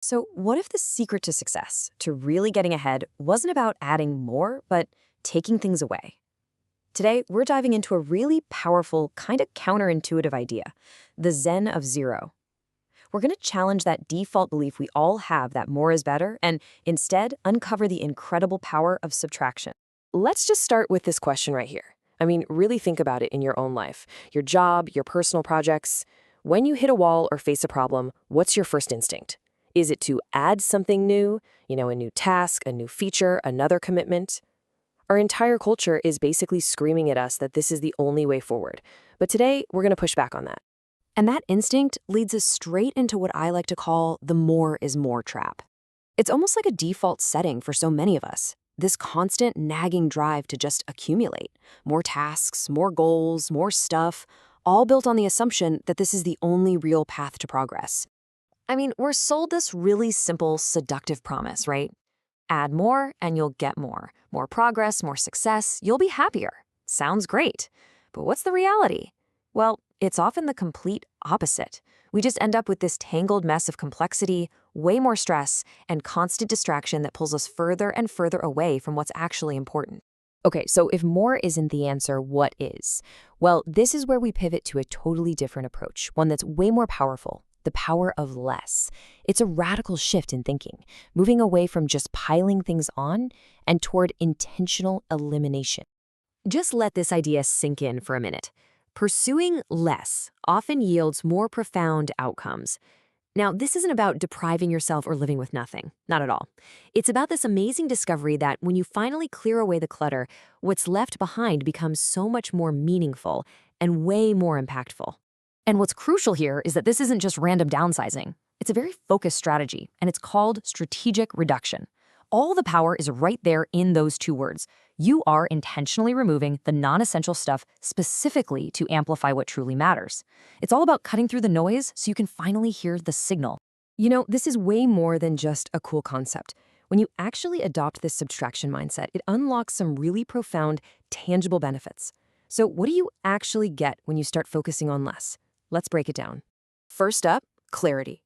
So, what if the secret to success, to really getting ahead, wasn't about adding more, but taking things away? Today, we're diving into a really powerful, kind of counterintuitive idea, the Zen of zero. We're going to challenge that default belief we all have that more is better and instead uncover the incredible power of subtraction. Let's just start with this question right here. Really think about it in your own life, your job, your personal projects. When you hit a wall or face a problem, what's your first instinct? Is it to add something new, a new task, a new feature, another commitment? Our entire culture is basically screaming at us that this is the only way forward. But today, we're going to push back on that. And that instinct leads us straight into what I like to call the more is more trap. It's almost like a default setting for so many of us. This constant nagging drive to just accumulate more tasks, more goals, more stuff, all built on the assumption that this is the only real path to progress. We're sold this really simple, seductive promise, right? Add more and you'll get more. More progress, more success, you'll be happier. Sounds great. But what's the reality? Well, it's often the complete opposite. We just end up with this tangled mess of complexity, way more stress, and constant distraction that pulls us further and further away from what's actually important. Okay, so if more isn't the answer, what is? Well, this is where we pivot to a totally different approach, one that's way more powerful. The power of less. It's a radical shift in thinking, moving away from just piling things on and toward intentional elimination. Just let this idea sink in for a minute. Pursuing less often yields more profound outcomes. Now, this isn't about depriving yourself or living with nothing. Not at all. It's about this amazing discovery that when you finally clear away the clutter, what's left behind becomes so much more meaningful and way more impactful. And what's crucial here is that this isn't just random downsizing. It's a very focused strategy, and it's called strategic reduction. All the power is right there in those two words. You are intentionally removing the non-essential stuff specifically to amplify what truly matters. It's all about cutting through the noise so you can finally hear the signal. This is way more than just a cool concept. When you actually adopt this subtraction mindset, it unlocks some really profound, tangible benefits. So what do you actually get when you start focusing on less? Let's break it down. First up, clarity.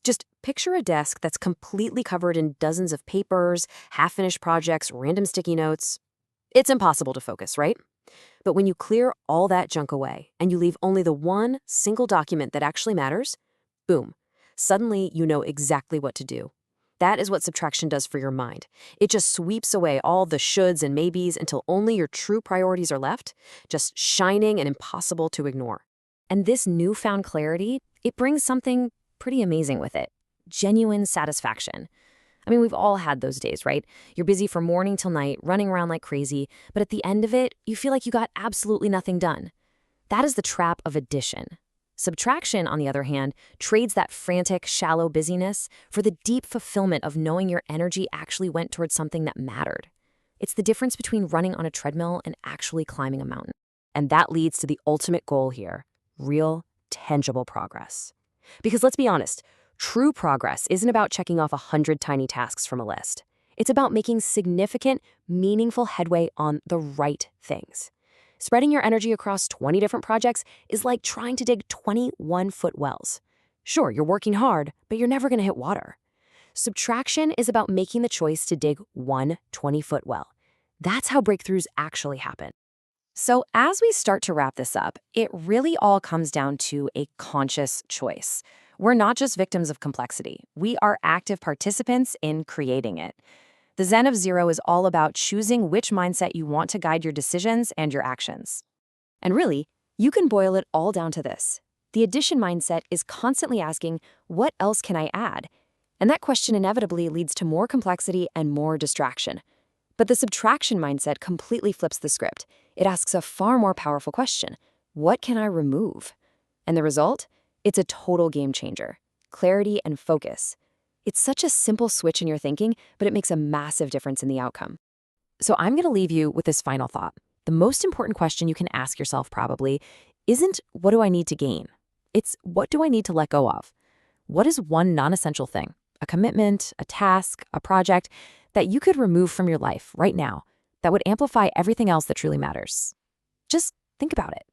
Just picture a desk that's completely covered in dozens of papers, half-finished projects, random sticky notes. It's impossible to focus, right? But when you clear all that junk away and you leave only the one single document that actually matters, boom, suddenly you know exactly what to do. That is what subtraction does for your mind. It just sweeps away all the shoulds and maybes until only your true priorities are left, just shining and impossible to ignore. And this newfound clarity, it brings something pretty amazing with it. Genuine satisfaction. We've all had those days, right? You're busy from morning till night, running around like crazy, but at the end of it, you feel like you got absolutely nothing done. That is the trap of addition. Subtraction, on the other hand, trades that frantic, shallow busyness for the deep fulfillment of knowing your energy actually went towards something that mattered. It's the difference between running on a treadmill and actually climbing a mountain. And that leads to the ultimate goal here. Real, tangible progress. Because let's be honest, true progress isn't about checking off 100 tiny tasks from a list. It's about making significant, meaningful headway on the right things. Spreading your energy across 20 different projects is like trying to dig 21-foot wells. Sure, you're working hard, but you're never going to hit water. Subtraction is about making the choice to dig one 20-foot well. That's how breakthroughs actually happen. So as we start to wrap this up, it really all comes down to a conscious choice. We're not just victims of complexity. We are active participants in creating it. The Zen of Zero is all about choosing which mindset you want to guide your decisions and your actions. And really, you can boil it all down to this. The addition mindset is constantly asking, what else can I add? And that question inevitably leads to more complexity and more distraction. But the subtraction mindset completely flips the script. It asks a far more powerful question. What can I remove? And the result? It's a total game changer. Clarity and focus. It's such a simple switch in your thinking, but it makes a massive difference in the outcome. So I'm going to leave you with this final thought. The most important question you can ask yourself probably isn't what do I need to gain? It's what do I need to let go of? What is one non-essential thing, a commitment, a task, a project that you could remove from your life right now that would amplify everything else that truly matters? Just think about it.